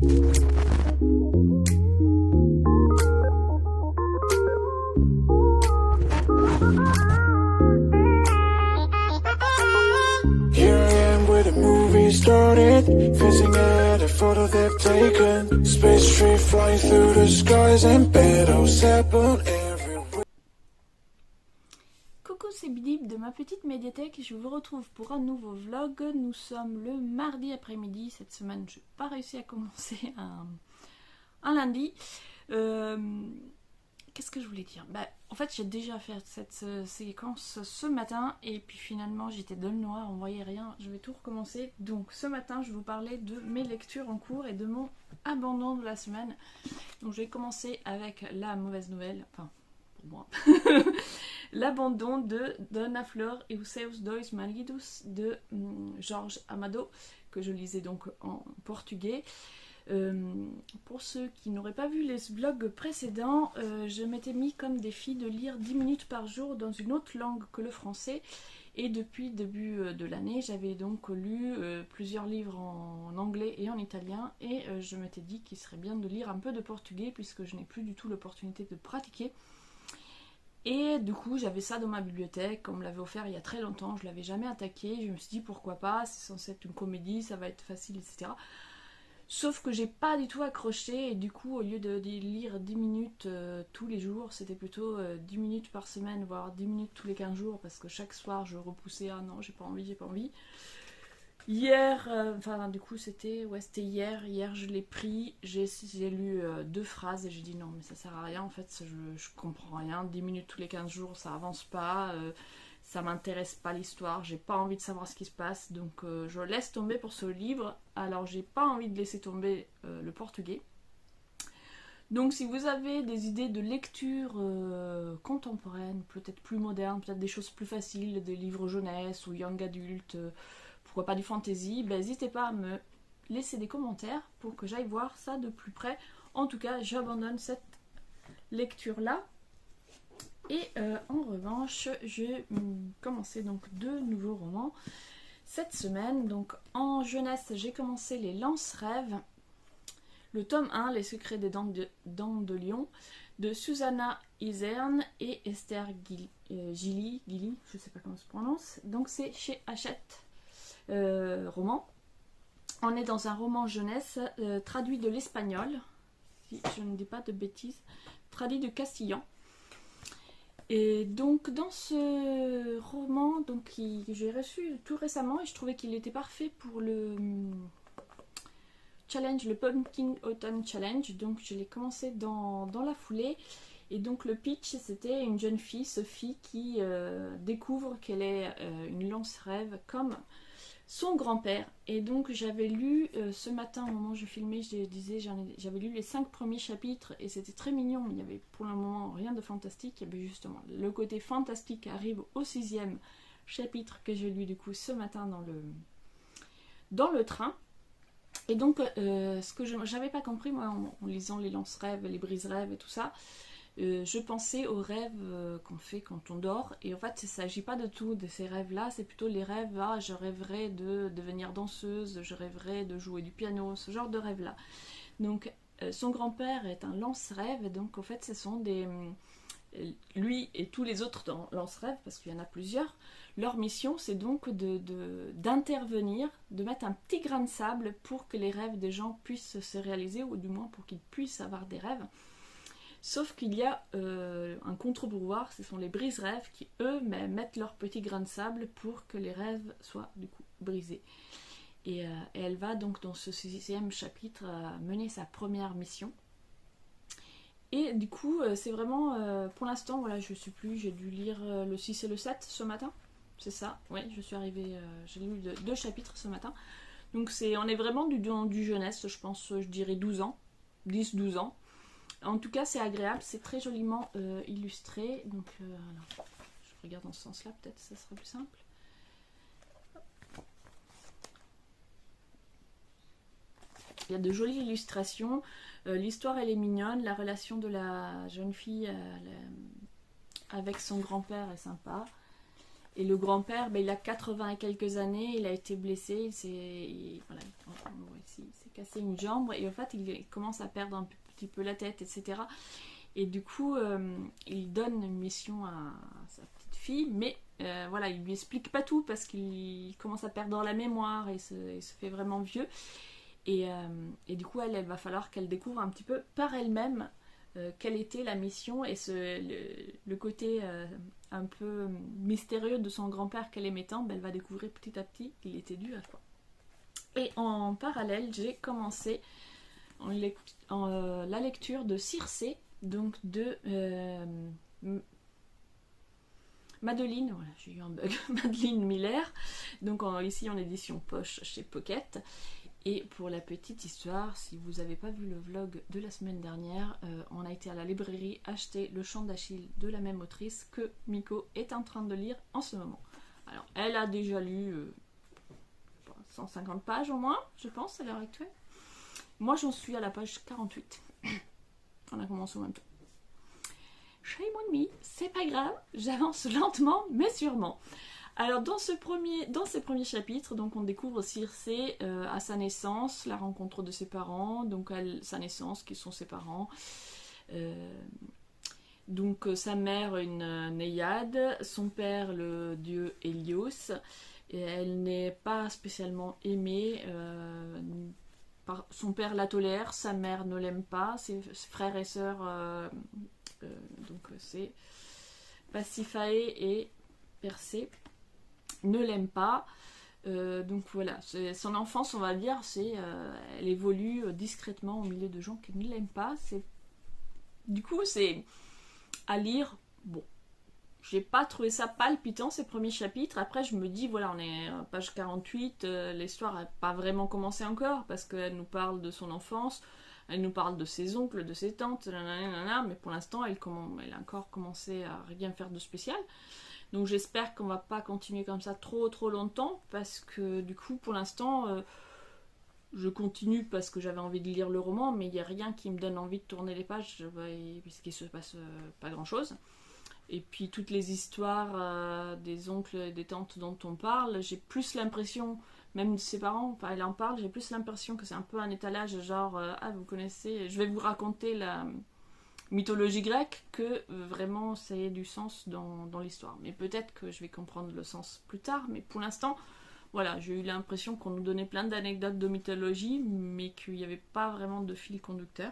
Here I am where the movie started, fizzing at a photo they've taken. Space tree flying through the skies and petals happen everywhere. Coucou, c'est Bidip de ma petite médiathèque. Je vous retrouve pour un nouveau vlog. Nous sommes le mardi après-midi. Cette semaine, je n'ai pas réussi à commencer un lundi. Qu'est-ce que je voulais dire? En fait, j'ai déjà fait cette séquence ce matin et puis finalement, j'étais dans le noir, on voyait rien. Je vais tout recommencer. Donc, ce matin, je vous parlais de mes lectures en cours et de mon abandon de la semaine. Donc, je vais commencer avec la mauvaise nouvelle. Enfin, pour moi. L'abandon de Dona Flor e os seus dois maridos de Jorge Amado, que je lisais donc en portugais. Pour ceux qui n'auraient pas vu les vlogs précédents, je m'étais mis comme défi de lire 10 minutes par jour dans une autre langue que le français. Et depuis le début de l'année, j'avais donc lu plusieurs livres en anglais et en italien. Et je m'étais dit qu'il serait bien de lire un peu de portugais puisque je n'ai plus du tout l'opportunité de pratiquer. Et du coup, j'avais ça dans ma bibliothèque, on me l'avait offert il y a très longtemps, je ne l'avais jamais attaqué. Je me suis dit pourquoi pas, c'est censé être une comédie, ça va être facile, etc. Sauf que j'ai pas du tout accroché et du coup, au lieu de lire 10 minutes tous les jours, c'était plutôt 10 minutes par semaine, voire 10 minutes tous les 15 jours parce que chaque soir je repoussais, ah non, j'ai pas envie. Hier, du coup c'était hier. Hier je l'ai pris, j'ai lu 2 phrases et j'ai dit non mais ça sert à rien en fait, je comprends rien, 10 minutes tous les 15 jours ça avance pas, ça m'intéresse pas l'histoire, j'ai pas envie de savoir ce qui se passe, donc je laisse tomber pour ce livre. Alors j'ai pas envie de laisser tomber le portugais. Donc si vous avez des idées de lecture contemporaine, peut-être plus moderne, peut-être des choses plus faciles, des livres jeunesse ou young adulte, pourquoi pas du fantasy, n'hésitez pas à me laisser des commentaires pour que j'aille voir ça de plus près. En tout cas, j'abandonne cette lecture-là. Et en revanche, j'ai commencé donc 2 nouveaux romans cette semaine. Donc en jeunesse, j'ai commencé Les Lance-Rêves, le tome 1, Les secrets des dents de lion, de Susanna Isern et Esther Gilly, je sais pas comment ça se prononce. Donc c'est chez Hachette. Roman. On est dans un roman jeunesse traduit de l'espagnol, si je ne dis pas de bêtises, traduit de castillan. Et donc dans ce roman que j'ai reçu tout récemment et je trouvais qu'il était parfait pour le challenge, le Pumpkin Autumn Challenge, donc je l'ai commencé dans la foulée. Et donc le pitch, c'était une jeune fille, Sophie, qui découvre qu'elle est une lance-rêve comme son grand-père. Et donc j'avais lu ce matin au moment où je filmais, je disais, j'avais lu les 5 premiers chapitres et c'était très mignon, mais il n'y avait pour le moment rien de fantastique. Et bien justement, le côté fantastique arrive au 6e chapitre que j'ai lu du coup ce matin dans le train. Et donc ce que j'avais pas compris moi en lisant les lance-rêves, les brise-rêves et tout ça, je pensais aux rêves qu'on fait quand on dort, et en fait il ne s'agit pas de tout de ces rêves là, c'est plutôt les rêves, je rêverais de devenir danseuse, je rêverais de jouer du piano, ce genre de rêve là. Donc son grand-père est un lance-rêve, et donc en fait ce sont lui et tous les autres dans lance-rêve, parce qu'il y en a plusieurs, leur mission c'est donc d'intervenir, de mettre un petit grain de sable pour que les rêves des gens puissent se réaliser, ou du moins pour qu'ils puissent avoir des rêves. Sauf qu'il y a un contre-pouvoir, ce sont les brise-rêves qui, eux, mettent leur petit grain de sable pour que les rêves soient, du coup, brisés. Et elle va donc, dans ce 6e chapitre, mener sa première mission. Et du coup, c'est vraiment, pour l'instant, voilà, je ne sais plus, j'ai dû lire le 6 et le 7 ce matin. C'est ça, oui, je suis arrivée, j'ai lu 2 chapitres ce matin. Donc on est vraiment du jeunesse, je pense, je dirais 12 ans, 10-12 ans. En tout cas, c'est agréable, c'est très joliment illustré. Donc, alors, je regarde dans ce sens-là, peut-être ça sera plus simple. Il y a de jolies illustrations. L'histoire, elle est mignonne. La relation de la jeune fille avec son grand-père est sympa. Et le grand-père, ben, il a 80 et quelques années, il a été blessé, voilà, il s'est cassé une jambe et en fait il commence à perdre un petit peu la tête, etc. Et du coup, il donne une mission à sa petite fille, mais voilà, il lui explique pas tout parce qu'il commence à perdre la mémoire et il se fait vraiment vieux. Et du coup, elle va falloir qu'elle découvre un petit peu par elle-même quelle était la mission et le côté un peu mystérieux de son grand-père qu'elle aimait tant, ben, elle va découvrir petit à petit qu'il était dû à quoi. Et en parallèle, j'ai commencé la lecture de Circé, donc de Madeleine, voilà, j'ai eu un bug, Madeleine Miller, donc ici en édition poche chez Pocket. Et pour la petite histoire, si vous n'avez pas vu le vlog de la semaine dernière, on a été à la librairie acheter Le Chant d'Achille de la même autrice que Miko est en train de lire en ce moment. Alors, elle a déjà lu 150 pages au moins, je pense, à l'heure actuelle. Moi, j'en suis à la page 48. On a commencé en même temps. Shame on me, c'est pas grave, j'avance lentement mais sûrement. Alors dans ces premiers chapitres, donc on découvre Circé à sa naissance, la rencontre de ses parents, donc sa naissance, qui sont ses parents. Donc sa mère une Néade, son père le dieu Hélios, et elle n'est pas spécialement aimée. Son père la tolère, sa mère ne l'aime pas, ses frères et sœurs, donc c'est Pasiphae et Persée, ne l'aime pas. Donc voilà, son enfance, on va dire, elle évolue discrètement au milieu de gens qui ne l'aiment pas. Du coup, c'est à lire. Bon, j'ai pas trouvé ça palpitant ces premiers chapitres. Après, je me dis, voilà, on est à page 48, l'histoire n'a pas vraiment commencé encore parce qu'elle nous parle de son enfance, elle nous parle de ses oncles, de ses tantes, mais pour l'instant, elle a encore commencé à rien faire de spécial. Donc j'espère qu'on va pas continuer comme ça trop longtemps parce que du coup pour l'instant je continue parce que j'avais envie de lire le roman mais il n'y a rien qui me donne envie de tourner les pages puisqu'il se passe pas grand chose. Et puis toutes les histoires des oncles et des tantes dont on parle, j'ai plus l'impression, même de ses parents, enfin elle en parle, j'ai plus l'impression que c'est un peu un étalage genre ah vous connaissez, je vais vous raconter la mythologie grecque que vraiment ça ait du sens dans l'histoire. Mais peut-être que je vais comprendre le sens plus tard, mais pour l'instant, voilà, j'ai eu l'impression qu'on nous donnait plein d'anecdotes de mythologie, mais qu'il n'y avait pas vraiment de fil conducteur.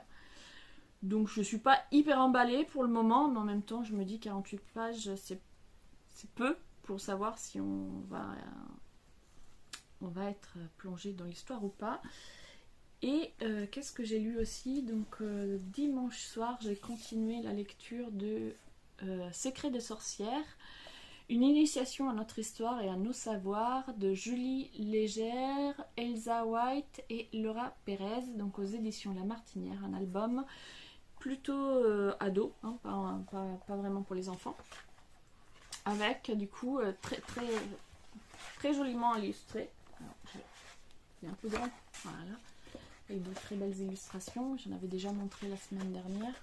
Donc je suis pas hyper emballée pour le moment, mais en même temps je me dis 48 pages c'est peu pour savoir si on va être plongé dans l'histoire ou pas. Et qu'est-ce que j'ai lu aussi? Donc dimanche soir, j'ai continué la lecture de Secrets de sorcières, une initiation à notre histoire et à nos savoirs de Julie Légère, Elsa White et Laura Pérez, donc aux éditions La Martinière, un album plutôt ado, hein, pas vraiment pour les enfants, avec du coup très joliment illustré. Alors, il est un peu grand, voilà. Avec de très belles illustrations, j'en avais déjà montré la semaine dernière.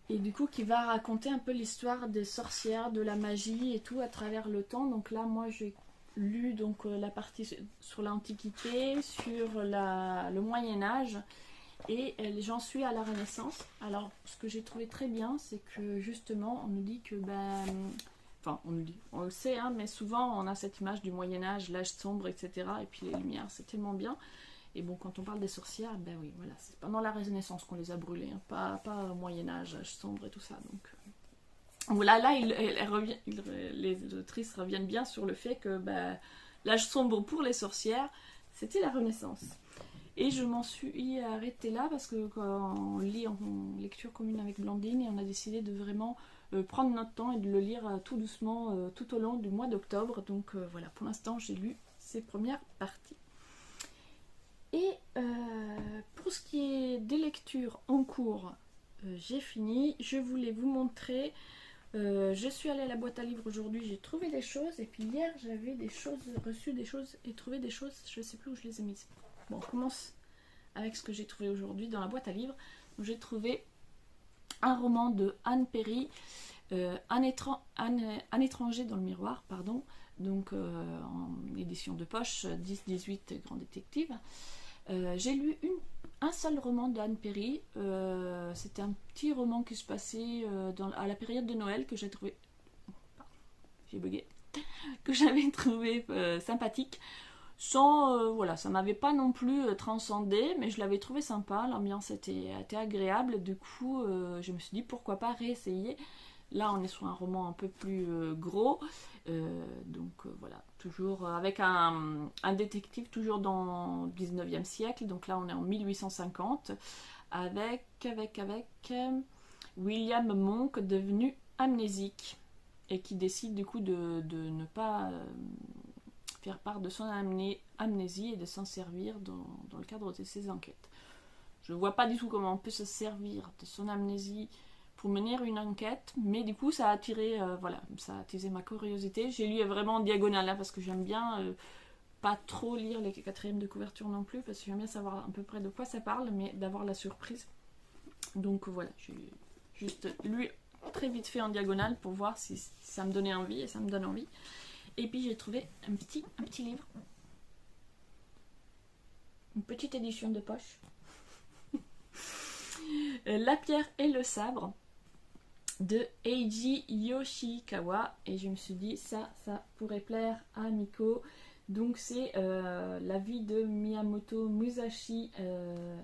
Et du coup qui va raconter un peu l'histoire des sorcières, de la magie et tout à travers le temps. Donc là moi j'ai lu donc la partie sur l'Antiquité, sur le Moyen-Âge et j'en suis à la Renaissance. Alors ce que j'ai trouvé très bien c'est que justement on nous dit que enfin on le sait hein, mais souvent on a cette image du Moyen-Âge, l'âge sombre, etc. Et puis les lumières c'est tellement bien. Et bon, quand on parle des sorcières, ben oui, voilà, c'est pendant la Renaissance qu'on les a brûlées, hein, pas au Moyen-Âge, âge sombre et tout ça. Donc voilà, là, les autrices reviennent bien sur le fait que l'âge sombre pour les sorcières, c'était la Renaissance. Et je m'en suis arrêtée là parce que quand on lit en lecture commune avec Blandine, et on a décidé de vraiment prendre notre temps et de le lire tout doucement tout au long du mois d'octobre. Donc voilà, pour l'instant, j'ai lu ces premières parties. Et pour ce qui est des lectures en cours, j'ai fini. Je voulais vous montrer, je suis allée à la boîte à livres aujourd'hui, j'ai trouvé des choses. Et puis hier, j'avais reçu des choses et trouvé des choses, je ne sais plus où je les ai mises. Bon, on commence avec ce que j'ai trouvé aujourd'hui dans la boîte à livres. J'ai trouvé un roman de Anne Perry Un étranger dans le miroir, pardon, donc en édition de poche, 10-18 Grand Détective. J'ai lu un seul roman d'Anne Perry. C'était un petit roman qui se passait à la période de Noël que j'ai trouvé... J'ai bugué. Que j'avais trouvé sympathique. Sans, voilà, ça m'avait pas non plus transcendé, mais je l'avais trouvé sympa. L'ambiance était agréable. Du coup, je me suis dit pourquoi pas réessayer. Là, on est sur un roman un peu plus gros. Donc voilà, toujours avec un détective, toujours dans le 19e siècle. Donc là, on est en 1850. Avec William Monk devenu amnésique. Et qui décide du coup de ne pas faire part de son amnésie et de s'en servir dans le cadre de ses enquêtes. Je ne vois pas du tout comment on peut se servir de son amnésie pour mener une enquête, mais du coup ça a attiré, ça a attisé ma curiosité. J'ai lu vraiment en diagonale là, parce que j'aime bien pas trop lire les quatrièmes de couverture non plus, parce que j'aime bien savoir à peu près de quoi ça parle, mais d'avoir la surprise. Donc voilà, j'ai juste lu très vite fait en diagonale pour voir si ça me donnait envie, et ça me donne envie. Et puis j'ai trouvé un petit livre, une petite édition de poche. La pierre et le sabre de Eiji Yoshikawa, et je me suis dit ça pourrait plaire à Miko. Donc c'est la vie de Miyamoto Musashi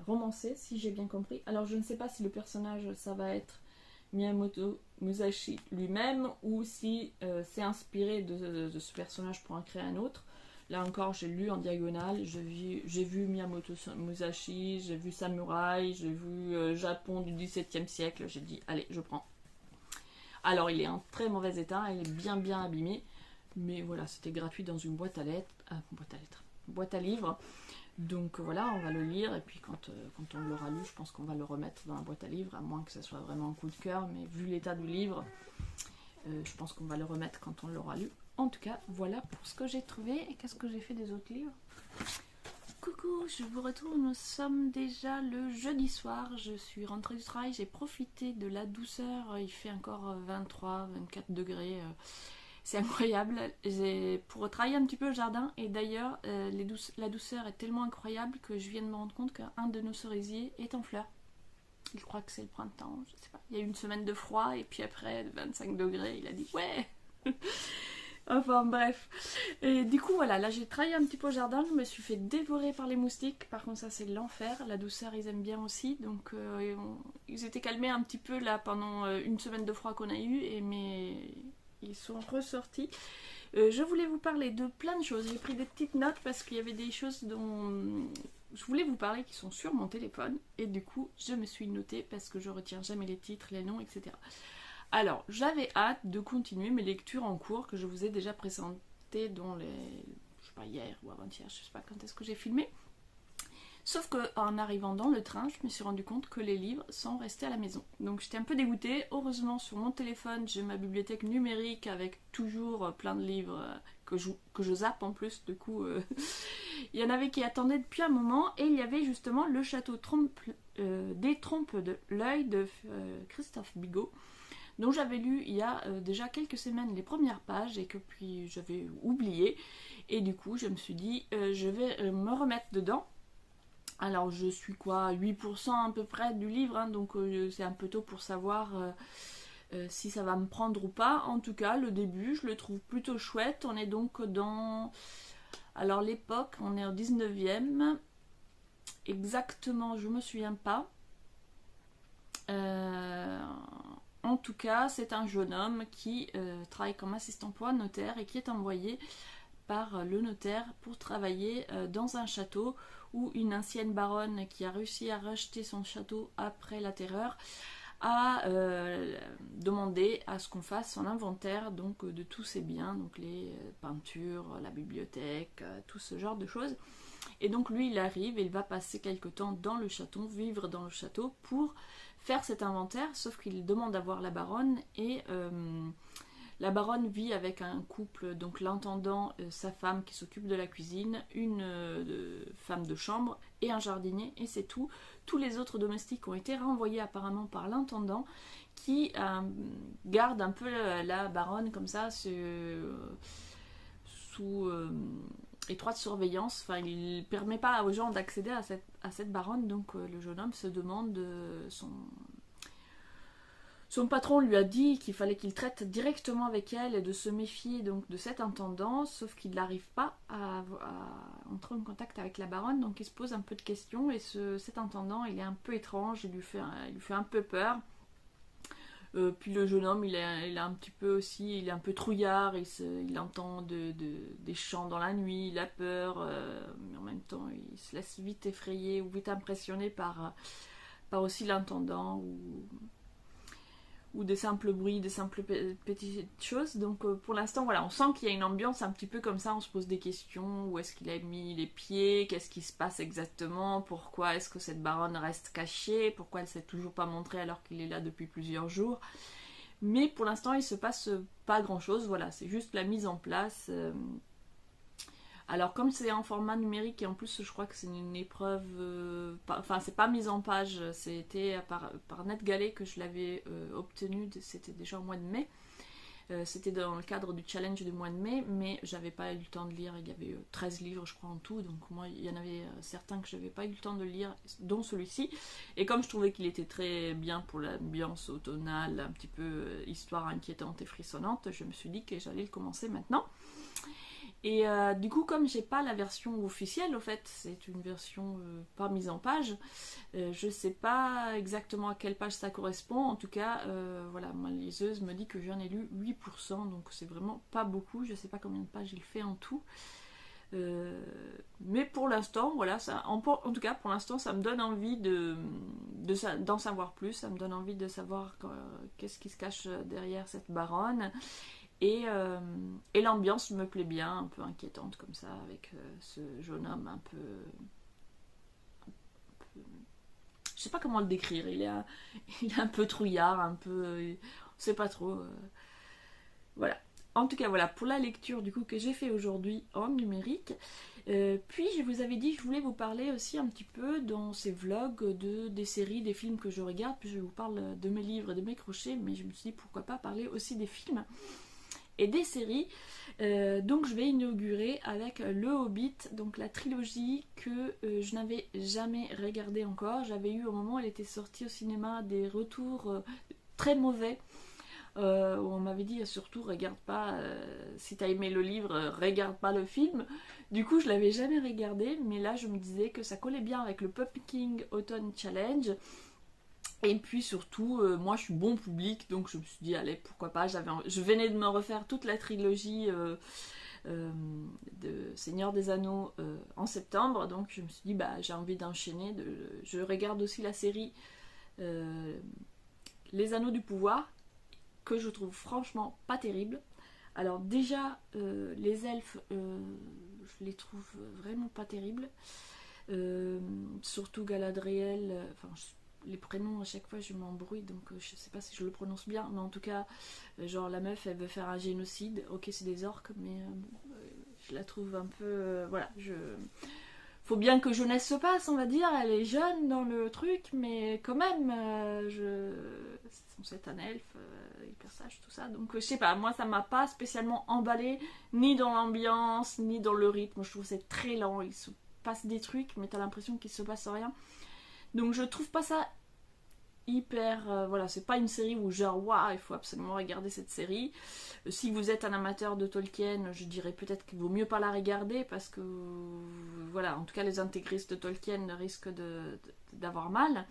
romancée, si j'ai bien compris. Alors je ne sais pas si le personnage ça va être Miyamoto Musashi lui-même ou si c'est inspiré de ce personnage pour en créer un autre. Là encore, j'ai lu en diagonale, j'ai vu Miyamoto Musashi, j'ai vu Samouraï, j'ai vu Japon du XVIIe siècle. J'ai dit, allez, je prends. Alors, il est en très mauvais état, il est bien abîmé, mais voilà, c'était gratuit dans une boîte à livres. Donc voilà, on va le lire, et puis quand on l'aura lu, je pense qu'on va le remettre dans la boîte à livres, à moins que ça soit vraiment un coup de cœur, mais vu l'état du livre, je pense qu'on va le remettre quand on l'aura lu. En tout cas, voilà pour ce que j'ai trouvé. Et qu'est-ce que j'ai fait des autres livres? Coucou, je vous retrouve, nous sommes déjà le jeudi soir, je suis rentrée du travail, j'ai profité de la douceur, il fait encore 23-24 degrés, c'est incroyable. Pour travailler un petit peu au jardin, et d'ailleurs la douceur est tellement incroyable que je viens de me rendre compte qu'un de nos cerisiers est en fleurs. Je crois que c'est le printemps, je sais pas. Il y a eu une semaine de froid et puis après 25 degrés, il a dit ouais. Enfin bref. Et du coup voilà, là j'ai travaillé un petit peu au jardin, je me suis fait dévorer par les moustiques. Par contre ça c'est l'enfer, la douceur ils aiment bien aussi. Donc ils étaient calmés un petit peu là pendant une semaine de froid qu'on a eu, mais ils sont ressortis. Je voulais vous parler de plein de choses, j'ai pris des petites notes parce qu'il y avait des choses dont je voulais vous parler qui sont sur mon téléphone. Et du coup je me suis notée parce que je retiens jamais les titres, les noms, etc. Alors, j'avais hâte de continuer mes lectures en cours que je vous ai déjà présentées dans les... je sais pas, hier ou avant-hier, je sais pas quand est-ce que j'ai filmé. Sauf qu'en arrivant dans le train, je me suis rendu compte que les livres sont restés à la maison. Donc j'étais un peu dégoûtée. Heureusement, sur mon téléphone, j'ai ma bibliothèque numérique avec toujours plein de livres que je zappe en plus. Du coup, il y en avait qui attendaient depuis un moment. Et il y avait justement le château des trompes de l'œil de Christophe Bigot, dont j'avais lu il y a déjà quelques semaines les premières pages et que puis j'avais oublié. Et du coup, je me suis dit, je vais me remettre dedans. Alors, je suis quoi, 8% à peu près du livre, hein, donc c'est un peu tôt pour savoir si ça va me prendre ou pas. En tout cas, le début, je le trouve plutôt chouette. On est donc dans... Alors, l'époque, on est au 19e. Exactement, je me souviens pas. En tout cas, c'est un jeune homme qui travaille comme assistant pour un notaire et qui est envoyé par le notaire pour travailler dans un château où une ancienne baronne qui a réussi à racheter son château après la terreur a demandé à ce qu'on fasse son inventaire donc de tous ses biens, donc les peintures, la bibliothèque, tout ce genre de choses. Et donc lui il arrive et il va passer quelque temps dans le château, vivre dans le château pour faire cet inventaire, sauf qu'il demande à voir la baronne et La baronne vit avec un couple, donc l'intendant, sa femme qui s'occupe de la cuisine, une femme de chambre et un jardinier, et c'est tout. Tous les autres domestiques ont été renvoyés apparemment par l'intendant, qui garde un peu la baronne comme ça sous étroite surveillance. Enfin, il ne permet pas aux gens d'accéder à cette baronne, donc le jeune homme se demande son patron lui a dit qu'il fallait qu'il traite directement avec elle et de se méfier donc de cet intendant, sauf qu'il n'arrive pas à entrer en contact avec la baronne, donc il se pose un peu de questions, et cet intendant, il est un peu étrange, il lui fait un peu peur. Puis le jeune homme, il est un petit peu aussi, il est un peu trouillard, il entend des chants dans la nuit, il a peur, mais en même temps, il se laisse vite effrayer ou vite impressionner par aussi l'intendant, ou des simples bruits, des simples petites choses. Donc pour l'instant, voilà, on sent qu'il y a une ambiance un petit peu comme ça, on se pose des questions, où est-ce qu'il a mis les pieds, qu'est-ce qui se passe exactement, pourquoi est-ce que cette baronne reste cachée, pourquoi elle ne s'est toujours pas montrée alors qu'il est là depuis plusieurs jours. Mais pour l'instant, il se passe pas grand-chose, voilà, c'est juste la mise en place. Alors comme c'est en format numérique, et en plus je crois que c'est une épreuve, enfin c'est pas mise en page, c'était par NetGalley que je l'avais obtenu, c'était déjà au mois de mai, c'était dans le cadre du challenge du mois de mai, mais j'avais pas eu le temps de lire, il y avait 13 livres je crois en tout, donc moi il y en avait certains que j'avais pas eu le temps de lire, dont celui-ci, et comme je trouvais qu'il était très bien pour l'ambiance automnale, un petit peu histoire inquiétante et frissonnante, je me suis dit que j'allais le commencer maintenant. Et du coup, comme j'ai pas la version officielle, au fait, c'est une version pas mise en page, je sais pas exactement à quelle page ça correspond. En tout cas, voilà, ma liseuse me dit que j'en ai lu 8%, donc c'est vraiment pas beaucoup. Je sais pas combien de pages il fait en tout. Mais pour l'instant, voilà, en tout cas, pour l'instant, ça me donne envie d'en savoir plus. Ça me donne envie de savoir qu'est-ce qui se cache derrière cette baronne. Et l'ambiance me plaît bien, un peu inquiétante comme ça, avec ce jeune homme un peu... Je sais pas comment le décrire, il est un peu trouillard, un peu... on sait pas trop. Voilà. En tout cas, voilà, pour la lecture du coup que j'ai fait aujourd'hui en numérique. Puis je vous avais dit que je voulais vous parler aussi un petit peu dans ces vlogs des séries, des films que je regarde. Puis je vous parle de mes livres et de mes crochets, mais je me suis dit pourquoi pas parler aussi des films et des séries. Donc je vais inaugurer avec Le Hobbit, donc la trilogie que je n'avais jamais regardée encore. J'avais eu au moment où elle était sortie au cinéma des retours très mauvais, où on m'avait dit surtout regarde pas, si t'as aimé le livre, regarde pas le film. Du coup je l'avais jamais regardé, mais là je me disais que ça collait bien avec le Pumpkin Autumn Challenge. Et puis surtout, moi je suis bon public, donc je me suis dit, allez, pourquoi pas, je venais de me refaire toute la trilogie de Seigneur des Anneaux en septembre, donc je me suis dit, bah j'ai envie d'enchaîner, je regarde aussi la série Les Anneaux du Pouvoir, que je trouve franchement pas terrible. Alors déjà, les elfes, je les trouve vraiment pas terribles, surtout Galadriel, enfin les prénoms à chaque fois je m'embrouille, donc je sais pas si je le prononce bien, mais en tout cas genre la meuf elle veut faire un génocide, ok c'est des orques, mais je la trouve un peu voilà, faut bien que jeunesse se passe, on va dire, elle est jeune dans le truc, mais quand même c'est un elfe hyper sage tout ça, donc je sais pas, moi ça m'a pas spécialement emballé, ni dans l'ambiance ni dans le rythme, je trouve que c'est très lent, il se passe des trucs mais t'as l'impression qu'il se passe rien. Donc je trouve pas ça hyper... voilà, c'est pas une série où genre waouh, il faut absolument regarder cette série. Si vous êtes un amateur de Tolkien, je dirais peut-être qu'il vaut mieux pas la regarder parce que voilà, en tout cas les intégristes de Tolkien risquent d'avoir mal.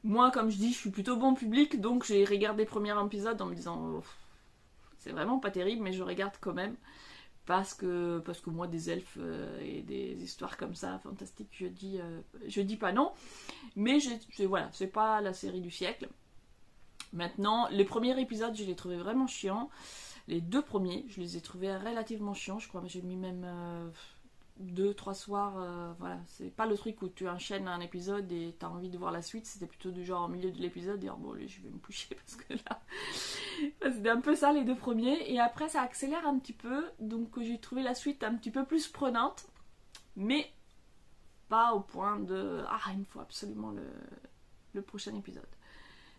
Moi, comme je dis, je suis plutôt bon public, donc j'ai regardé le premier épisode en me disant oh, c'est vraiment pas terrible, mais je regarde quand même. Parce que moi des elfes et des histoires comme ça fantastiques, je dis pas non, mais voilà, c'est pas la série du siècle. Maintenant les premiers épisodes je les trouvais vraiment chiants, les deux premiers je les ai trouvés relativement chiants, je crois, mais j'ai mis même 2-3 soirs, voilà, c'est pas le truc où tu enchaînes un épisode et t'as envie de voir la suite, c'était plutôt du genre au milieu de l'épisode, dire bon, allez, je vais me coucher parce que là, c'était un peu ça les 2 premiers, et après ça accélère un petit peu, donc j'ai trouvé la suite un petit peu plus prenante, mais pas au point de ah, il me faut absolument le prochain épisode.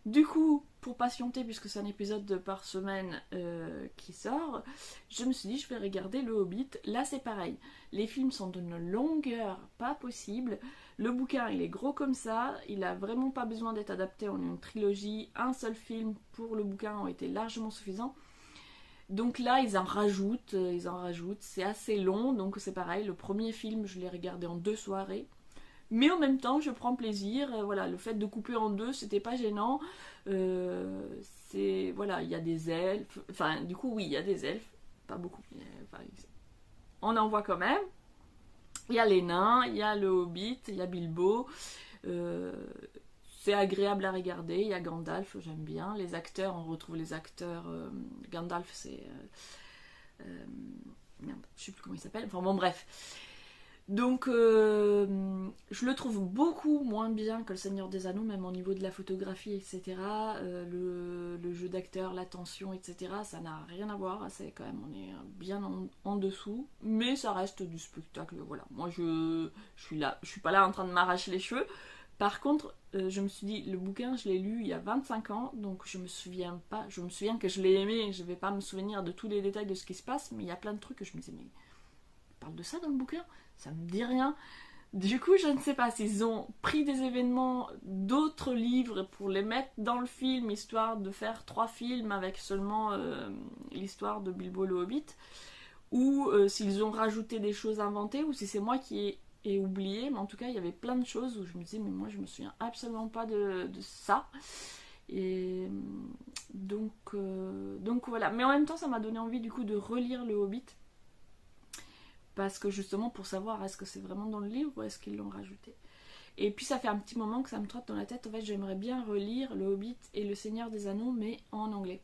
Du coup, pour patienter, puisque c'est un épisode par semaine qui sort, je me suis dit je vais regarder le Hobbit. Là c'est pareil, les films sont d'une longueur pas possible, le bouquin il est gros comme ça, il a vraiment pas besoin d'être adapté en une trilogie, un seul film pour le bouquin ont été largement suffisants. Donc là ils en rajoutent, c'est assez long, donc c'est pareil, le premier film je l'ai regardé en 2 soirées. Mais en même temps, je prends plaisir. Voilà, le fait de couper en 2, c'était pas gênant. Voilà, il y a des elfes. Enfin, du coup, oui, il y a des elfes. Pas beaucoup. Mais, enfin, on en voit quand même. Il y a les nains, il y a le Hobbit, il y a Bilbo. C'est agréable à regarder. Il y a Gandalf, j'aime bien. Les acteurs, on retrouve les acteurs. Gandalf, c'est. Merde, je sais plus comment il s'appelle. Enfin bon, bref. Donc je le trouve beaucoup moins bien que le Seigneur des Anneaux, même au niveau de la photographie, etc. Le jeu d'acteur, la tension, etc. Ça n'a rien à voir, c'est quand même, on est bien en dessous, mais ça reste du spectacle, voilà. Moi je suis pas là en train de m'arracher les cheveux. Par contre, je me suis dit, le bouquin je l'ai lu il y a 25 ans, donc je me souviens que je l'ai aimé, je vais pas me souvenir de tous les détails de ce qui se passe, mais il y a plein de trucs que je me disais, mais il parle de ça dans le bouquin ? Ça me dit rien. Du coup, je ne sais pas s'ils ont pris des événements d'autres livres pour les mettre dans le film, histoire de faire 3 films avec seulement l'histoire de Bilbo le Hobbit, ou s'ils ont rajouté des choses inventées, ou si c'est moi qui ai oublié, mais en tout cas, il y avait plein de choses où je me disais, mais moi, je me souviens absolument pas de ça. Et donc voilà. Mais en même temps, ça m'a donné envie du coup de relire le Hobbit. Parce que justement pour savoir est-ce que c'est vraiment dans le livre ou est-ce qu'ils l'ont rajouté. Et puis ça fait un petit moment que ça me trotte dans la tête, en fait j'aimerais bien relire le Hobbit et le Seigneur des Anneaux mais en anglais.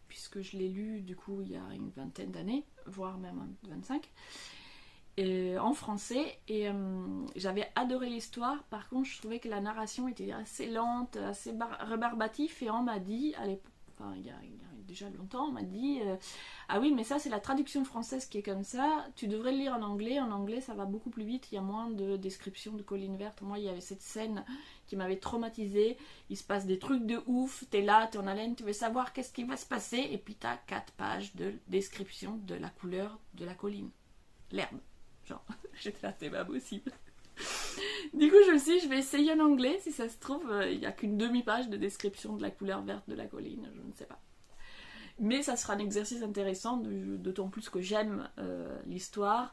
Puisque je l'ai lu du coup il y a une vingtaine d'années, voire même 25, en français, et j'avais adoré l'histoire. Par contre je trouvais que la narration était assez lente, assez rébarbatif, et on m'a dit à l'époque, enfin il y a déjà longtemps, on m'a dit ah oui mais ça c'est la traduction française qui est comme ça, tu devrais le lire en anglais ça va beaucoup plus vite, il y a moins de descriptions de collines vertes. Moi il y avait cette scène qui m'avait traumatisée, il se passe des trucs de ouf, t'es là, t'es en haleine, tu veux savoir qu'est-ce qui va se passer, et puis t'as 4 pages de description de la couleur de la colline, l'herbe, genre j'étais là, c'est pas possible. Du coup je me suis dit, je vais essayer en anglais, si ça se trouve il n'y a qu'une demi-page de description de la couleur verte de la colline, je ne sais pas. Mais ça sera un exercice intéressant, d'autant plus que j'aime l'histoire.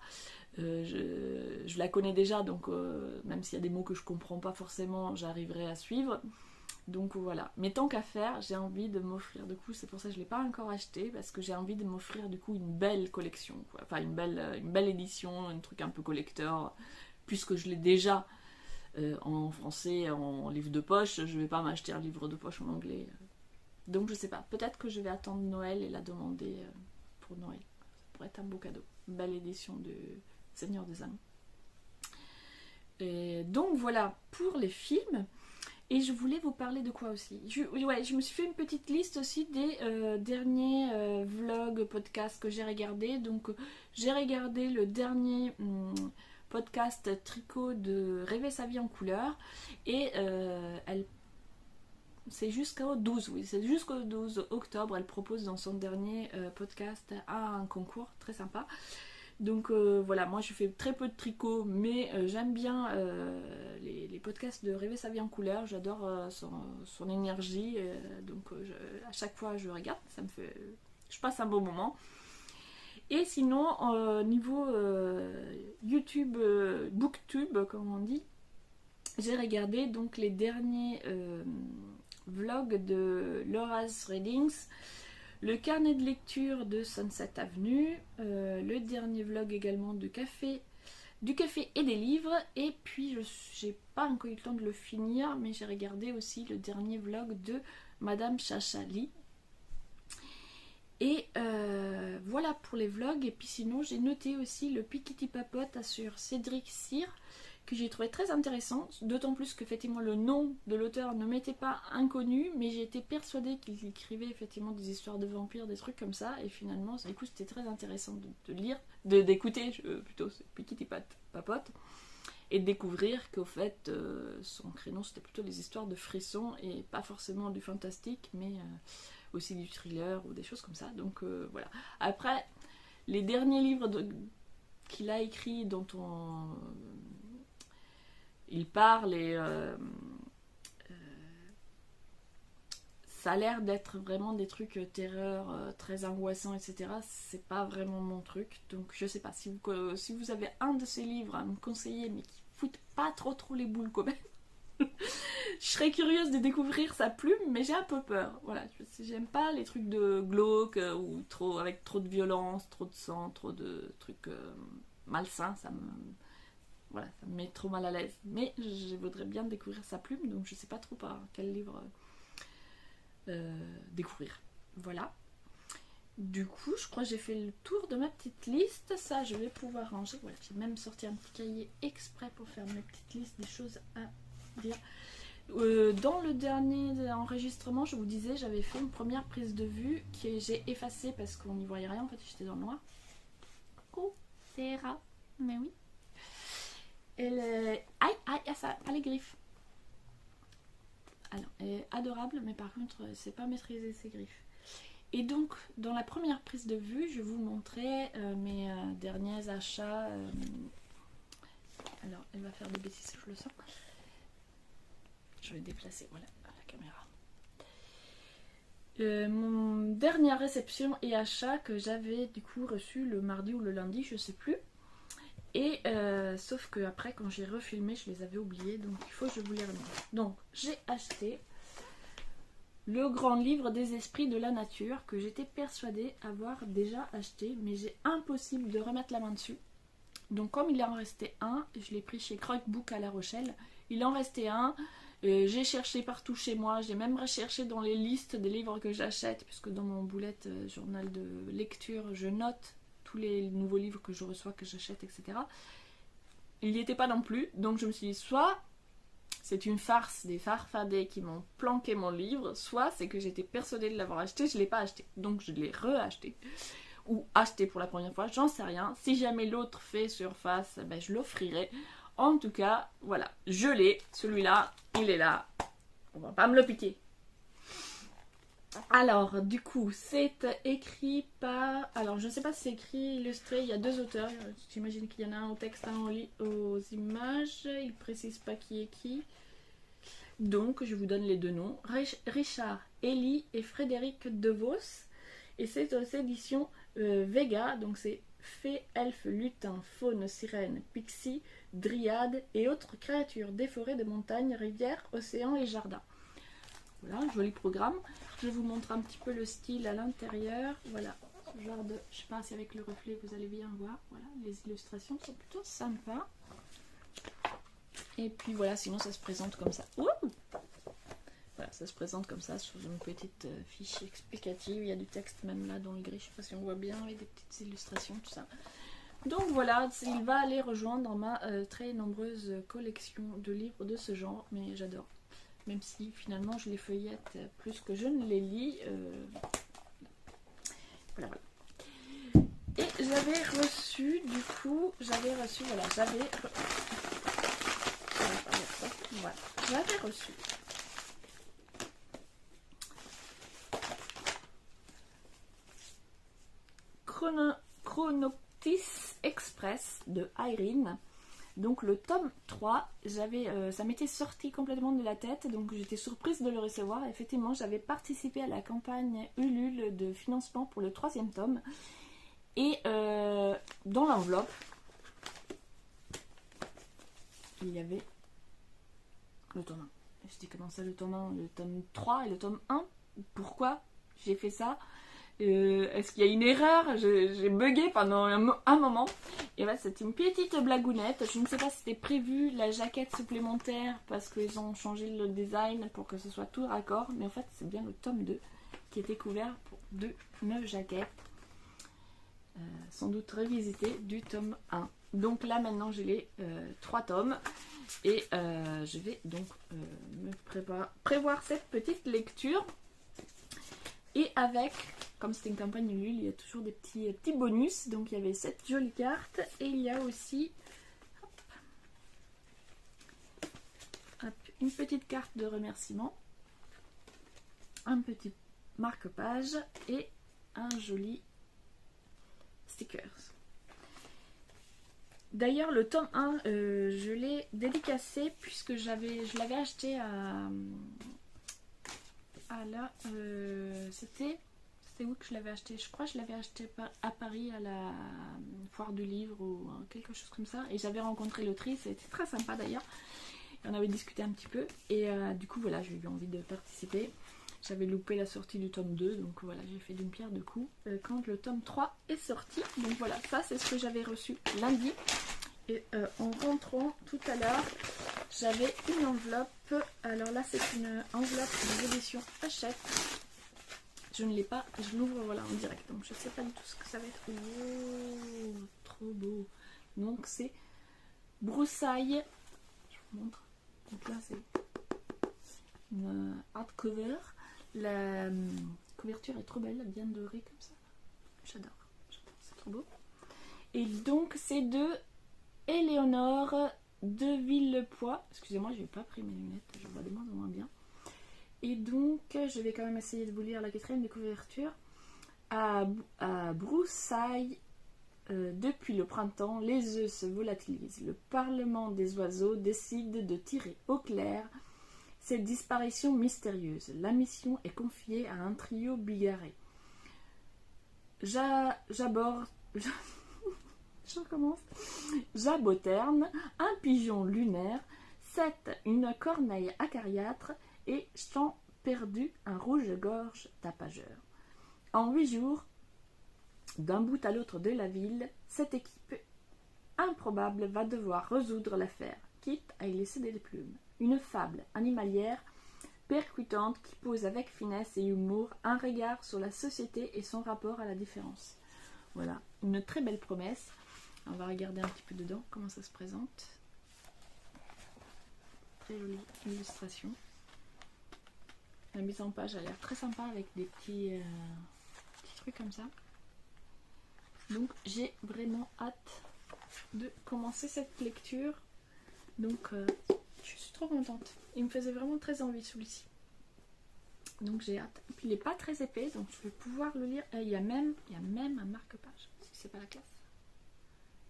Je la connais déjà, donc même s'il y a des mots que je comprends pas forcément, j'arriverai à suivre. Donc voilà. Mais tant qu'à faire, j'ai envie de m'offrir, du coup, c'est pour ça que je ne l'ai pas encore acheté, parce que j'ai envie de m'offrir du coup une belle collection, quoi. Enfin une belle édition, un truc un peu collector, puisque je l'ai déjà en français, en livre de poche, je vais pas m'acheter un livre de poche en anglais. Donc je sais pas, peut-être que je vais attendre Noël et la demander pour Noël. Ça pourrait être un beau cadeau. Belle édition de Seigneur des Anneaux. Et donc voilà pour les films. Et je voulais vous parler de quoi aussi. Je me suis fait une petite liste aussi des derniers vlogs, podcasts que j'ai regardés. Donc j'ai regardé le dernier podcast tricot de Rêver sa vie en couleur. Et c'est jusqu'au 12, oui, c'est jusqu'au 12 octobre. Elle propose dans son dernier podcast un concours très sympa. Donc voilà, moi je fais très peu de tricot, mais j'aime bien les podcasts de Rêver sa vie en couleur. J'adore son énergie, donc à chaque fois je regarde, je passe un bon moment. Et sinon, niveau YouTube, Booktube, comme on dit, j'ai regardé donc les derniers vlogs de Laura's Readings, le carnet de lecture de Sunset Avenue, le dernier vlog également du café et des livres, et puis j'ai pas encore eu le temps de le finir, mais j'ai regardé aussi le dernier vlog de Madame Chachali. Et voilà pour les vlogs. Et puis sinon j'ai noté aussi le Pikiti Papote sur Cédric Cyr, que j'ai trouvé très intéressant, d'autant plus qu'effectivement le nom de l'auteur ne m'était pas inconnu, mais j'ai été persuadée qu'il écrivait effectivement des histoires de vampires, des trucs comme ça, et finalement du coup c'était très intéressant de lire, d'écouter plutôt Pikiti Papote, et de découvrir qu'au fait son créneau c'était plutôt des histoires de frissons, et pas forcément du fantastique, mais aussi du thriller ou des choses comme ça, donc voilà. Après, les derniers livres qu'il a écrits, dont il parle, et ça a l'air d'être vraiment des trucs terreur très angoissants, etc. C'est pas vraiment mon truc, donc je sais pas, si vous avez un de ces livres à me conseiller, mais qui fout pas trop les boules quand même, je serais curieuse de découvrir sa plume, mais j'ai un peu peur. Voilà, j'aime pas les trucs de glauque ou avec trop de violence, trop de sang, trop de trucs malsains, ça me met trop mal à l'aise. Mais je voudrais bien découvrir sa plume, donc je sais pas trop par quel livre découvrir. Voilà. Du coup, je crois que j'ai fait le tour de ma petite liste. Ça, je vais pouvoir ranger. Voilà, j'ai même sorti un petit cahier exprès pour faire mes petites listes des choses à dire. Dans le dernier enregistrement, je vous disais, j'avais fait une première prise de vue que j'ai effacée parce qu'on n'y voyait rien. En fait, j'étais dans le noir. Oh, c'est rare. Mais oui. Aïe, ça, pas les griffes. Alors, elle est adorable, mais par contre, elle ne sait pas maîtriser ses griffes. Et donc, dans la première prise de vue, je vous montrais mes derniers achats. Alors, elle va faire des bêtises, je le sens. Je vais déplacer, voilà, la caméra. Mon dernière réception et achat que j'avais du coup reçu le mardi ou le lundi, je sais plus. Et sauf que après, quand j'ai refilmé, je les avais oubliés, donc il faut que je vous les remontre. Donc, j'ai acheté le grand livre des esprits de la nature que j'étais persuadée avoir déjà acheté, mais j'ai impossible de remettre la main dessus. Donc comme il en restait un, je l'ai pris chez Croquebook à La Rochelle, il en restait un, j'ai cherché partout chez moi, j'ai même recherché dans les listes des livres que j'achète, puisque dans mon boulette journal de lecture, je note tous les nouveaux livres que je reçois, que j'achète, etc. Il n'y était pas non plus, donc je me suis dit, soit c'est une farce des farfadets qui m'ont planqué mon livre, soit c'est que j'étais persuadée de l'avoir acheté, je ne l'ai pas acheté, donc je l'ai reacheté. Ou acheté pour la première fois, j'en sais rien. Si jamais l'autre fait surface, ben je l'offrirai. En tout cas, voilà, je l'ai, celui-là, il est là. On va pas me le piquer. Alors, du coup, c'est écrit par... Alors, je ne sais pas si c'est écrit, illustré, il y a deux auteurs. J'imagine qu'il y en a un au texte, un aux images. Il ne précise pas qui est qui. Donc, je vous donne les deux noms. Richard Elie et Frédéric Devos. Et c'est aux éditions Vega, donc c'est fées, elfes, lutins, faunes, sirènes, pixies, dryades et autres créatures des forêts, de montagnes, rivières, océans et jardins. Voilà, un joli programme. Je vous montre un petit peu le style à l'intérieur. Voilà, ce genre de... Je sais pas si avec le reflet vous allez bien voir. Voilà, les illustrations sont plutôt sympas. Et puis voilà, sinon ça se présente comme ça. Ouh! Voilà, ça se présente comme ça sur une petite fiche explicative. Il y a du texte même là dans le gris, je ne sais pas si on voit bien, avec des petites illustrations, tout ça. Donc voilà, il va aller rejoindre ma très nombreuse collection de livres de ce genre, mais j'adore. Même si finalement je les feuillette plus que je ne les lis. Voilà. Et j'avais reçu, du coup, j'avais reçu Chronoctis Express de Irene. Donc le tome 3, ça m'était sorti complètement de la tête, donc j'étais surprise de le recevoir. Effectivement, j'avais participé à la campagne Ulule de financement pour le 3e tome. Et dans l'enveloppe, il y avait le tome 1. Je dis comment ça le tome 1, le tome 3 et le tome 1. Pourquoi j'ai fait ça? Est-ce qu'il y a une erreur? J'ai bugué pendant un moment. Et voilà, c'était une petite blagounette. Je ne sais pas si c'était prévu la jaquette supplémentaire parce qu'ils ont changé le design pour que ce soit tout raccord. Mais en fait, c'est bien le tome 2 qui était couvert de 9 jaquettes, sans doute revisitées du tome 1. Donc là maintenant j'ai les 3 tomes et je vais donc me prévoir cette petite lecture. Et avec, comme c'était une campagne Ulule, il y a toujours des petits bonus. Donc il y avait cette jolie carte et il y a aussi une petite carte de remerciement, un petit marque-page et un joli stickers. D'ailleurs le tome 1 je l'ai dédicacé puisque je l'avais acheté à là c'était où que je l'avais acheté, je crois que je l'avais acheté à Paris à la foire du livre ou quelque chose comme ça, et j'avais rencontré l'autrice, c'était très sympa d'ailleurs. On avait discuté un petit peu et du coup voilà, j'ai eu envie de participer. J'avais loupé la sortie du tome 2, donc voilà, j'ai fait d'une pierre deux coups quand le tome 3 est sorti. Donc voilà, ça c'est ce que j'avais reçu lundi. Et en rentrant tout à l'heure, j'avais une enveloppe. Alors là c'est une enveloppe des éditions Hachette. Je ne l'ai pas, je l'ouvre voilà en direct, donc je ne sais pas du tout ce que ça va être. Oh, trop beau. Donc c'est Broussailles. Je vous montre. Donc là c'est une hardcover. La couverture est trop belle, bien dorée comme ça. J'adore, c'est trop beau. Et donc c'est de Éléonore de Villepoix. Excusez-moi, je n'ai pas pris mes lunettes, je vois de moins en moins bien. Et donc je vais quand même essayer de vous lire la quatrième de couverture. À Broussailles. Depuis le printemps, les œufs se volatilisent. Le Parlement des oiseaux décide de tirer au clair cette disparition mystérieuse. La mission est confiée à un trio bigarré. Je recommence. Jaboterne, un pigeon lunaire, 7, une corneille acariâtre et Champ perdu, un rouge-gorge tapageur. En 8 jours, d'un bout à l'autre de la ville, cette équipe improbable va devoir résoudre l'affaire, quitte à y laisser des plumes. Une fable animalière percutante qui pose avec finesse et humour un regard sur la société et son rapport à la différence. Voilà, une très belle promesse. On va regarder un petit peu dedans comment ça se présente. Très jolie illustration. La mise en page a l'air très sympa avec des petits trucs comme ça. Donc j'ai vraiment hâte de commencer cette lecture. Donc je suis trop contente. Il me faisait vraiment très envie celui-ci. Donc j'ai hâte. Et puis il n'est pas très épais, donc je vais pouvoir le lire. Et il y a même un marque-page, si c'est pas la classe.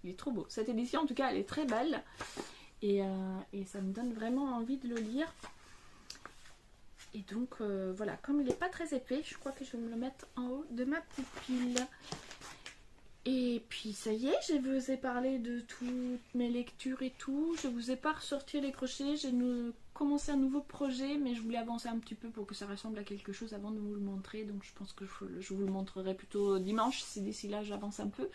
Il est trop beau. Cette édition en tout cas elle est très belle. Et ça me donne vraiment envie de le lire. Et donc voilà, comme il n'est pas très épais, je crois que je vais me le mettre en haut de ma petite pile. Et puis ça y est, je vous ai parlé de toutes mes lectures et tout. Je vous ai pas ressorti les crochets, j'ai commencé un nouveau projet, mais je voulais avancer un petit peu pour que ça ressemble à quelque chose avant de vous le montrer. Donc je pense que je vous le montrerai plutôt dimanche, si d'ici là j'avance un peu.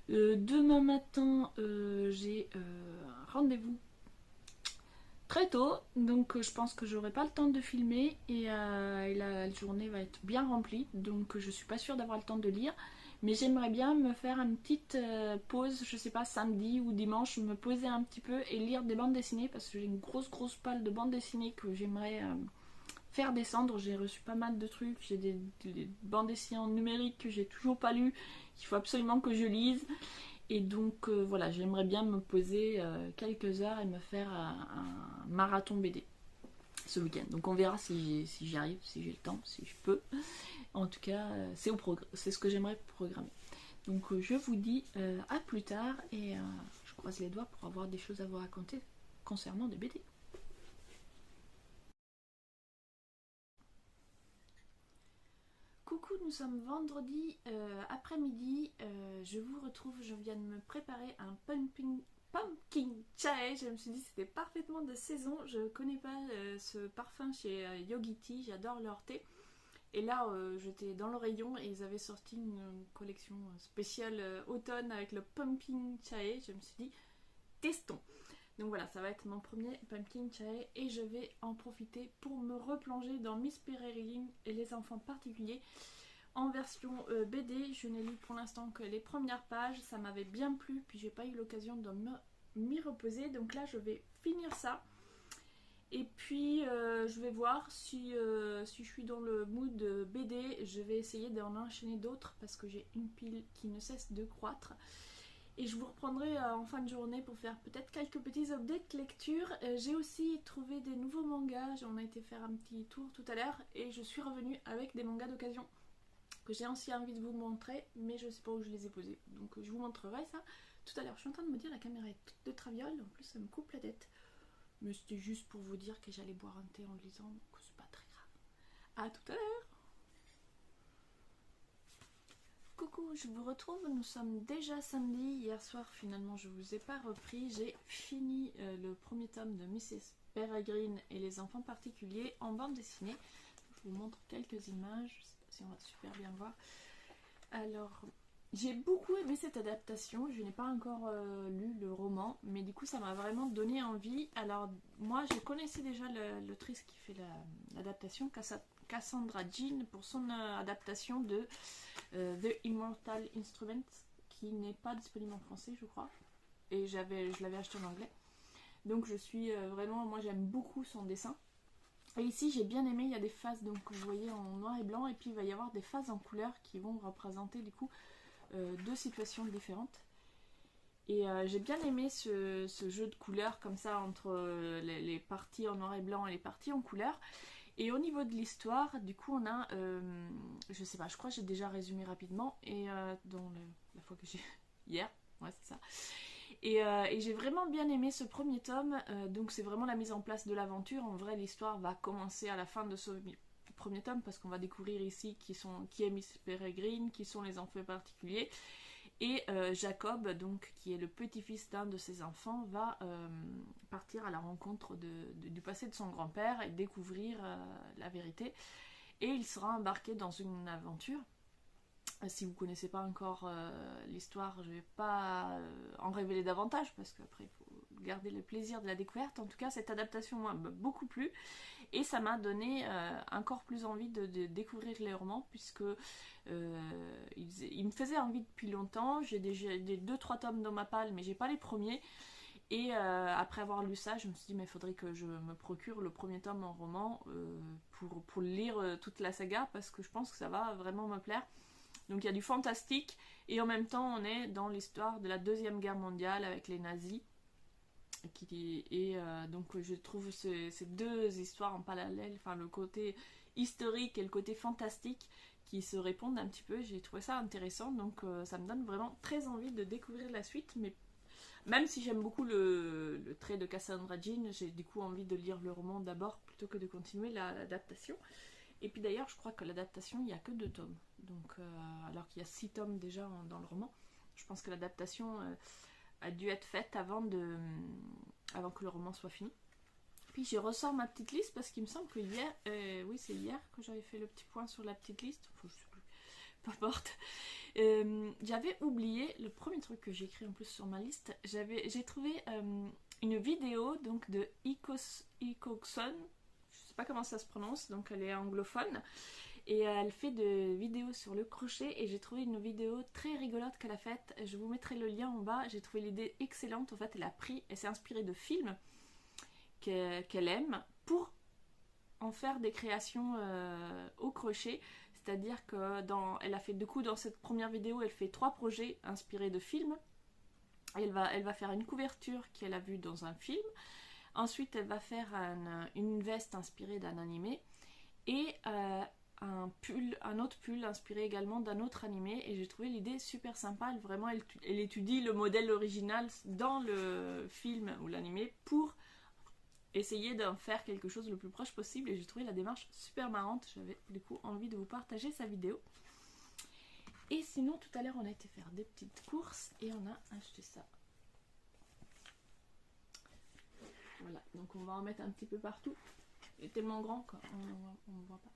Demain matin, j'ai un rendez-vous très tôt, donc je pense que j'aurai pas le temps de filmer et la journée va être bien remplie, donc je suis pas sûre d'avoir le temps de lire. Mais j'aimerais bien me faire une petite pause, je sais pas, samedi ou dimanche, me poser un petit peu et lire des bandes dessinées parce que j'ai une grosse palle de bandes dessinées que j'aimerais faire descendre. J'ai reçu pas mal de trucs, j'ai des bandes dessinées en numérique que j'ai toujours pas lues, qu'il faut absolument que je lise. Et donc voilà, j'aimerais bien me poser quelques heures et me faire un marathon BD ce week-end. Donc on verra si j'y arrive, si j'ai le temps, si je peux. En tout cas, c'est ce que j'aimerais programmer. Donc je vous dis à plus tard et je croise les doigts pour avoir des choses à vous raconter concernant des BD. Coucou, nous sommes vendredi après-midi. Je vous retrouve, je viens de me préparer un pumpkin chai. Je me suis dit c'était parfaitement de saison. Je connais pas ce parfum chez Yogi Tea, j'adore leur thé. Et là j'étais dans le rayon et ils avaient sorti une collection spéciale automne avec le pumpkin chai. Je me suis dit testons. Donc voilà, ça va être mon premier pumpkin chai et je vais en profiter pour me replonger dans Miss Peregrine et les enfants particuliers en version BD. Je n'ai lu pour l'instant que les premières pages, ça m'avait bien plu, puis j'ai pas eu l'occasion de m'y reposer. Donc là, je vais finir ça. Et puis je vais voir si je suis dans le mood BD, je vais essayer d'en enchaîner d'autres parce que j'ai une pile qui ne cesse de croître. Et je vous reprendrai en fin de journée pour faire peut-être quelques petits updates lecture. J'ai aussi trouvé des nouveaux mangas, on a été faire un petit tour tout à l'heure et je suis revenue avec des mangas d'occasion que j'ai aussi envie de vous montrer, mais je sais pas où je les ai posés. Donc je vous montrerai ça tout à l'heure. Je suis en train de me dire la caméra est toute de traviole, en plus ça me coupe la tête. Mais c'était juste pour vous dire que j'allais boire un thé en lisant, donc c'est pas très grave. A tout à l'heure. Coucou, je vous retrouve, nous sommes déjà samedi. Hier soir finalement je vous ai pas repris. J'ai fini le premier tome de Mrs. Peregrine et les enfants particuliers en bande dessinée. Je vous montre quelques images, je sais pas si on va super bien voir. Alors... j'ai beaucoup aimé cette adaptation, je n'ai pas encore lu le roman, mais du coup ça m'a vraiment donné envie. Alors moi je connaissais déjà l'autrice qui fait l'adaptation, Cassandra Jean, pour son adaptation de The Immortal Instrument, qui n'est pas disponible en français je crois, et je l'avais acheté en anglais. Donc je suis vraiment, moi j'aime beaucoup son dessin. Et ici j'ai bien aimé, il y a des phases, donc vous voyez en noir et blanc, et puis il va y avoir des phases en couleur qui vont représenter du coup deux situations différentes. Et j'ai bien aimé ce jeu de couleurs comme ça entre les parties en noir et blanc et les parties en couleur. Et au niveau de l'histoire, du coup on a, je sais pas, je crois que j'ai déjà résumé rapidement, et dans la fois que j'ai... hier, ouais c'est ça. Et j'ai vraiment bien aimé ce premier tome, donc c'est vraiment la mise en place de l'aventure. En vrai l'histoire va commencer à la fin de ce premier tome parce qu'on va découvrir ici qui est Miss Peregrine, qui sont les enfants particuliers, et Jacob, donc qui est le petit-fils d'un de ses enfants, va partir à la rencontre du passé de son grand-père et découvrir la vérité, et il sera embarqué dans une aventure. Si vous ne connaissez pas encore l'histoire, je ne vais pas en révéler davantage parce qu'après il faut garder le plaisir de la découverte. En tout cas cette adaptation m'a beaucoup plu et ça m'a donné encore plus envie de découvrir les romans, puisque il me faisait envie depuis longtemps. J'ai déjà des 2-3 tomes dans ma palle, mais j'ai pas les premiers. Et après avoir lu ça, je me suis dit mais il faudrait que je me procure le premier tome en roman pour lire toute la saga, parce que je pense que ça va vraiment me plaire. Donc il y a du fantastique et en même temps on est dans l'histoire de la Deuxième Guerre mondiale avec les nazis. Donc je trouve ces deux histoires en parallèle, enfin le côté historique et le côté fantastique qui se répondent un petit peu. J'ai trouvé ça intéressant, donc ça me donne vraiment très envie de découvrir la suite. Mais même si j'aime beaucoup le trait de Cassandra Jean, j'ai du coup envie de lire le roman d'abord plutôt que de continuer l'adaptation. Et puis d'ailleurs je crois que l'adaptation il n'y a que 2 tomes, donc alors qu'il y a 6 tomes déjà dans le roman. Je pense que l'adaptation a dû être faite avant que le roman soit fini. Puis je ressors ma petite liste parce qu'il me semble que hier, oui c'est hier que j'avais fait le petit point sur la petite liste, enfin, je sais plus, peu importe. J'avais oublié le premier truc que j'ai écrit en plus sur ma liste. J'ai trouvé une vidéo donc de Icokson, je sais pas comment ça se prononce, donc elle est anglophone et elle fait des vidéos sur le crochet, et j'ai trouvé une vidéo très rigolote qu'elle a faite. Je vous mettrai le lien en bas. J'ai trouvé l'idée excellente. En fait elle s'est inspirée de films qu'elle aime pour en faire des créations au crochet. C'est-à-dire que elle a fait du coup dans cette première vidéo, elle fait 3 projets inspirés de films. Elle va faire une couverture qu'elle a vue dans un film. Ensuite, elle va faire une veste inspirée d'un animé et un autre pull inspiré également d'un autre animé. Et j'ai trouvé l'idée super sympa. Elle étudie le modèle original dans le film ou l'animé pour essayer d'en faire quelque chose le plus proche possible. Et j'ai trouvé la démarche super marrante. J'avais du coup envie de vous partager sa vidéo. Et sinon, tout à l'heure, on a été faire des petites courses et on a acheté ça. Voilà, donc on va en mettre un petit peu partout. Il est tellement grand qu'on ne voit pas.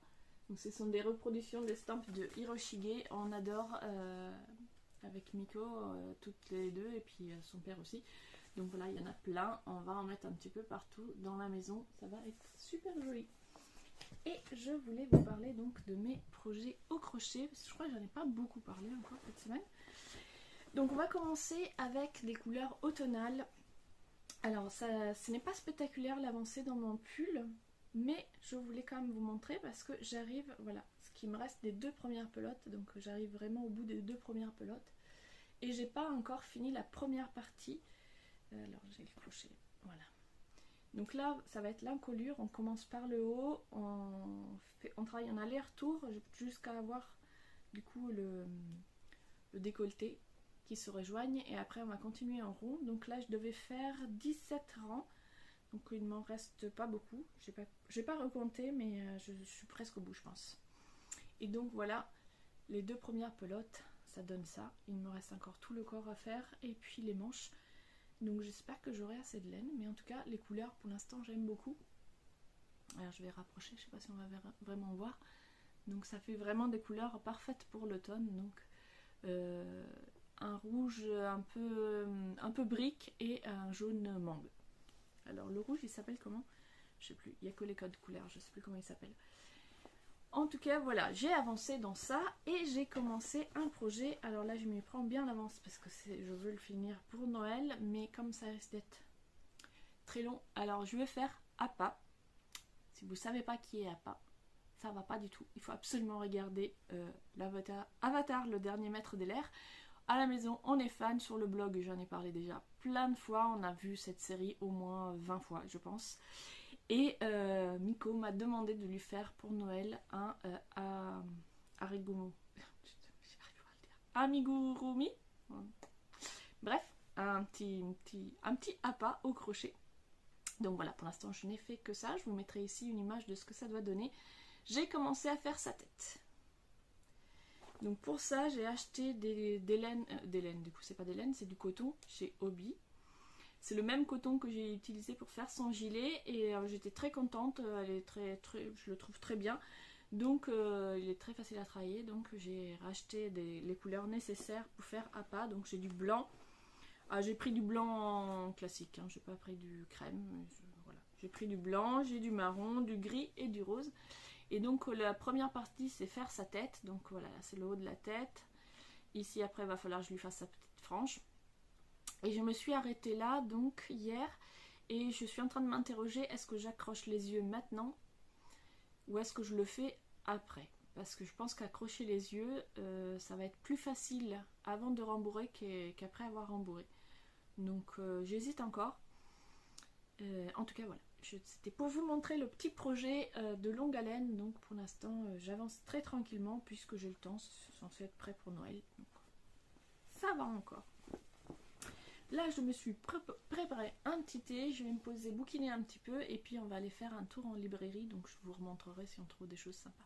Donc ce sont des reproductions d'estampes de Hiroshige. On adore avec Miko, toutes les deux, et puis son père aussi. Donc voilà, il y en a plein, on va en mettre un petit peu partout dans la maison, ça va être super joli. Et je voulais vous parler donc de mes projets au crochet, parce que je crois que j'en ai pas beaucoup parlé encore cette semaine. Donc on va commencer avec des couleurs automnales. Alors ce n'est pas spectaculaire l'avancée dans mon pull, mais je voulais quand même vous montrer parce que j'arrive, voilà, ce qui me reste des 2 premières pelotes, donc j'arrive vraiment au bout des 2 premières pelotes. Et j'ai pas encore fini la première partie. Alors j'ai le crochet, voilà. Donc là, ça va être l'encolure, on commence par le haut, on travaille en aller-retour jusqu'à avoir du coup le décolleté qui se rejoignent et après on va continuer en rond. Donc là je devais faire 17 rangs, donc il ne m'en reste pas beaucoup, j'ai pas recompté mais je suis presque au bout je pense. Et donc voilà, les 2 premières pelotes, ça donne ça. Il me reste encore tout le corps à faire et puis les manches. Donc j'espère que j'aurai assez de laine, mais en tout cas les couleurs pour l'instant j'aime beaucoup. Alors je vais rapprocher, je sais pas si on va vraiment voir. Donc ça fait vraiment des couleurs parfaites pour l'automne, donc un rouge un peu brique et un jaune mangue. Alors le rouge il s'appelle comment? Je sais plus, il n'y a que les codes couleurs, je sais plus comment il s'appelle. En tout cas voilà, j'ai avancé dans ça et j'ai commencé un projet. Alors là je m'y prends bien l'avance parce que je veux le finir pour Noël, mais comme ça risque d'être très long, alors je vais faire Appa. Si vous ne savez pas qui est Appa, ça va pas du tout. Il faut absolument regarder Avatar, le dernier maître de l'air. À la maison, on est fan, sur le blog, j'en ai parlé déjà plein de fois. On a vu cette série au moins 20 fois, je pense. Et Miko m'a demandé de lui faire pour Noël un amigurumi. Bref, un petit appât au crochet. Donc voilà, pour l'instant, je n'ai fait que ça. Je vous mettrai ici une image de ce que ça doit donner. J'ai commencé à faire sa tête. Donc pour ça, j'ai acheté des laines, du coup c'est pas des laines, c'est du coton chez Hobby. C'est le même coton que j'ai utilisé pour faire son gilet et j'étais très contente, elle est je le trouve très bien. Donc il est très facile à travailler, donc j'ai racheté les couleurs nécessaires pour faire Appa. Donc j'ai du blanc, j'ai pris du blanc classique, hein, j'ai pas pris du crème, voilà. J'ai pris du blanc, j'ai du marron, du gris et du rose. Et donc la première partie c'est faire sa tête, donc voilà c'est le haut de la tête. Ici après il va falloir que je lui fasse sa petite frange. Et je me suis arrêtée là donc hier et je suis en train de m'interroger, est-ce que j'accroche les yeux maintenant ou est-ce que je le fais après? Parce que je pense qu'accrocher les yeux ça va être plus facile avant de rembourrer qu'après avoir rembourré. Donc j'hésite encore. En tout cas voilà. C'était pour vous montrer le petit projet de longue haleine. Donc pour l'instant j'avance très tranquillement puisque j'ai le temps, c'est censé être prêt pour Noël. Donc, ça va encore. Là je me suis préparé un petit thé, je vais me poser, bouquiner un petit peu et puis on va aller faire un tour en librairie. Donc je vous remontrerai si on trouve des choses sympas.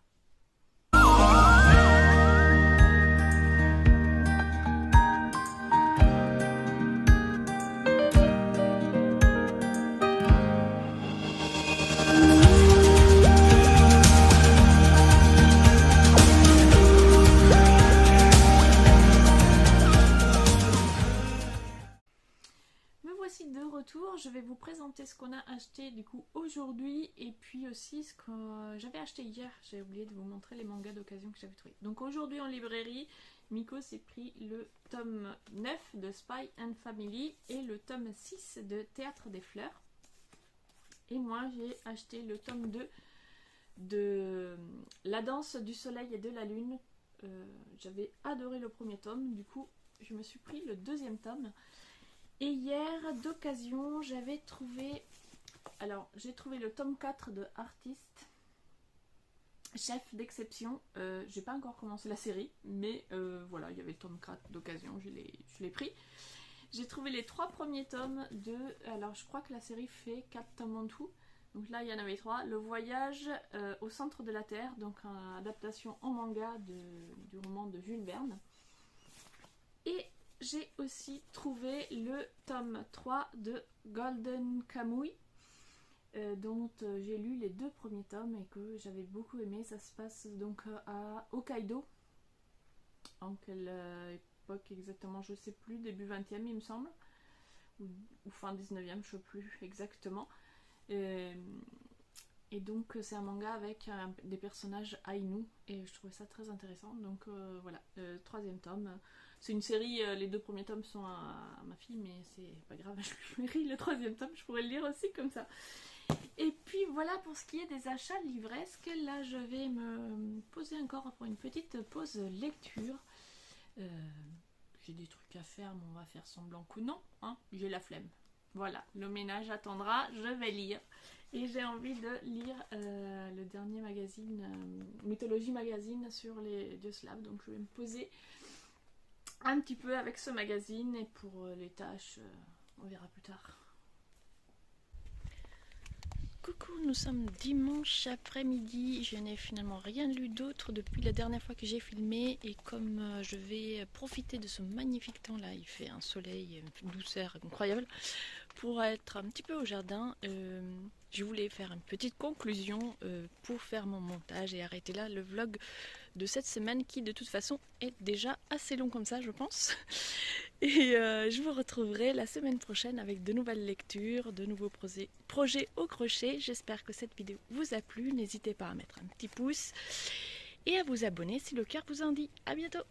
Je vais vous présenter ce qu'on a acheté du coup aujourd'hui et puis aussi ce que j'avais acheté hier. J'ai oublié de vous montrer les mangas d'occasion que j'avais trouvé. Donc aujourd'hui en librairie, Miko s'est pris le tome 9 de Spy and Family et le tome 6 de Théâtre des Fleurs. Et moi j'ai acheté le tome 2 de La Danse du Soleil et de la Lune. J'avais adoré le premier tome, du coup je me suis pris le deuxième tome. Et hier, d'occasion, j'avais trouvé... Alors, j'ai trouvé le tome 4 de Artiste, Chef d'exception. J'ai pas encore commencé la série, mais voilà, il y avait le tome 4 d'occasion, je l'ai pris. J'ai trouvé les 3 premiers tomes de... Alors, je crois que la série fait 4 tomes en tout. Donc là, il y en avait 3. Le voyage au centre de la Terre, donc une adaptation en manga du roman de Jules Verne. Et... j'ai aussi trouvé le tome 3 de Golden Kamuy, dont j'ai lu les 2 premiers tomes et que j'avais beaucoup aimé. Ça se passe donc à Hokkaido. En quelle époque exactement, je sais plus, début 20e il me semble. ou fin 19e, je ne sais plus exactement. Et donc c'est un manga avec des personnages Ainu et je trouvais ça très intéressant. Donc voilà, le 3e tome. C'est une série, les 2 premiers tomes sont à ma fille, mais c'est pas grave, je lui lis le 3e tome, je pourrais le lire aussi comme ça. Et puis voilà pour ce qui est des achats livresques. Là je vais me poser encore pour une petite pause lecture. J'ai des trucs à faire, mais on va faire semblant que non, hein, j'ai la flemme. Voilà, le ménage attendra, je vais lire. Et j'ai envie de lire le dernier magazine, Mythologie Magazine sur les dieux slaves. Donc je vais me poser un petit peu avec ce magazine. Et pour les tâches, on verra plus tard. Coucou, nous sommes dimanche après-midi. Je n'ai finalement rien lu d'autre depuis la dernière fois que j'ai filmé. Et comme je vais profiter de ce magnifique temps là, il fait un soleil, une douceur incroyable, pour être un petit peu au jardin, je voulais faire une petite conclusion pour faire mon montage et arrêter là le vlog de cette semaine qui de toute façon est déjà assez long comme ça je pense. Et je vous retrouverai la semaine prochaine avec de nouvelles lectures, de nouveaux projets au crochet. J'espère que cette vidéo vous a plu. N'hésitez pas à mettre un petit pouce et à vous abonner si le cœur vous en dit. À bientôt!